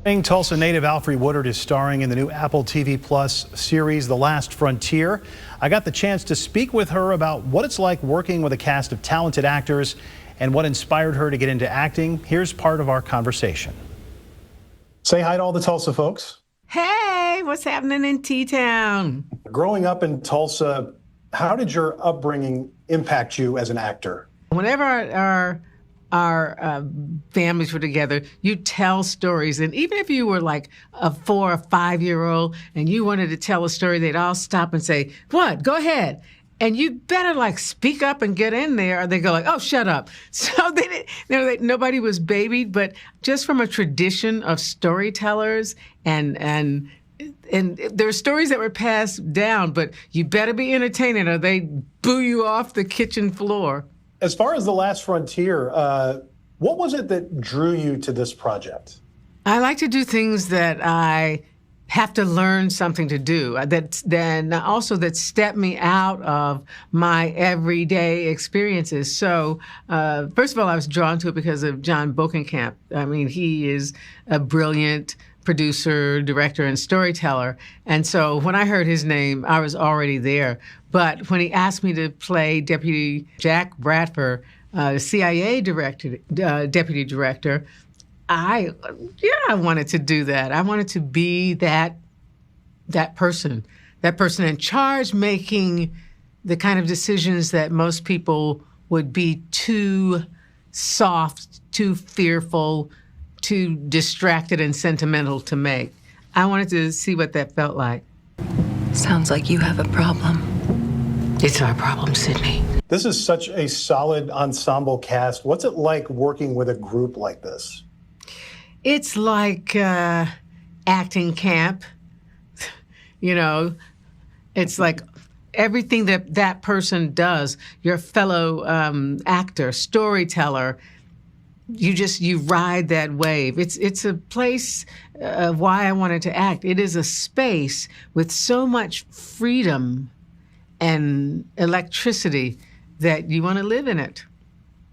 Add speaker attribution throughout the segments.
Speaker 1: Tulsa native Alfre Woodard is starring in the new Apple TV Plus series, The Last Frontier. I got the chance to speak with her about what it's like working with a cast of talented actors and what inspired her to get into acting. Here's part of our conversation. Say hi to all the Tulsa folks.
Speaker 2: Hey, what's happening in T-Town?
Speaker 1: Growing up in Tulsa, how did your upbringing impact you as an actor?
Speaker 2: Whenever our families were together, you tell stories, and even if you were like a 4 or 5 year old and you wanted to tell a story, they'd all stop and say, "What? Go ahead." And you better like speak up and get in there, or they go like, "Oh, shut up." So nobody was babied, but just from a tradition of storytellers and there are stories that were passed down, but you better be entertaining or they boo you off the kitchen floor.
Speaker 1: As far as The Last Frontier, what was it that drew you to this project?
Speaker 2: I like to do things that I have to learn something to do, that step me out of my everyday experiences. So, first of all, I was drawn to it because of John Bokenkamp. I mean, he is a brilliant producer, director, and storyteller. And so when I heard his name, I was already there. But when he asked me to play Deputy Jack Bradford, CIA deputy director, I wanted to do that. I wanted to be that person in charge, making the kind of decisions that most people would be too soft, too fearful, too distracted and sentimental to make. I wanted to see what that felt like.
Speaker 3: Sounds like you have a problem.
Speaker 2: It's our problem, Sydney.
Speaker 1: This is such a solid ensemble cast. What's it like working with a group like this?
Speaker 2: It's like acting camp. You know, it's like everything that person does, your fellow actor, storyteller, you ride that wave. It's a place why I wanted to act. It is a space with so much freedom and electricity that you want to live in it.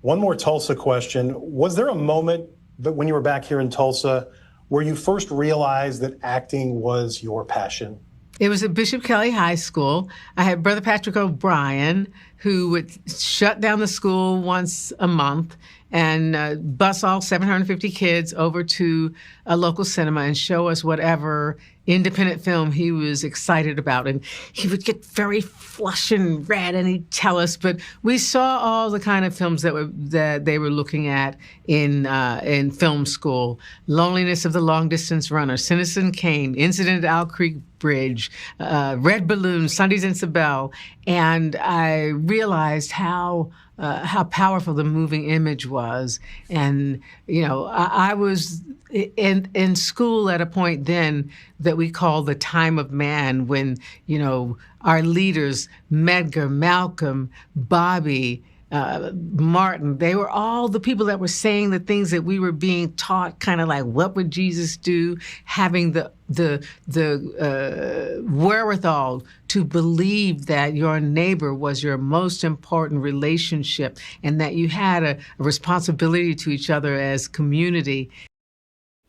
Speaker 1: One more Tulsa question. Was there a moment that when you were back here in Tulsa where you first realized that acting was your passion?
Speaker 2: It was at Bishop Kelly High School. I had Brother Patrick O'Brien, who would shut down the school once a month and bus all 750 kids over to a local cinema and show us whatever independent film he was excited about. And he would get very flush and red, and he'd tell us. But we saw all the kind of films that they were looking at in film school: Loneliness of the Long Distance Runner, Citizen Kane, Incident at Owl Creek Bridge, Red Balloon, Sundays in Sabelle. And I realized how powerful the moving image was. And, you know, I was in school at a point then that we call the time of man, when, you know, our leaders, Medgar, Malcolm, Bobby, Martin, they were all the people that were saying the things that we were being taught, kind of like, what would Jesus do? Having the wherewithal to believe that your neighbor was your most important relationship and that you had a responsibility to each other as community.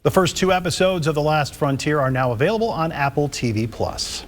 Speaker 1: The first 2 episodes of The Last Frontier are now available on Apple TV Plus.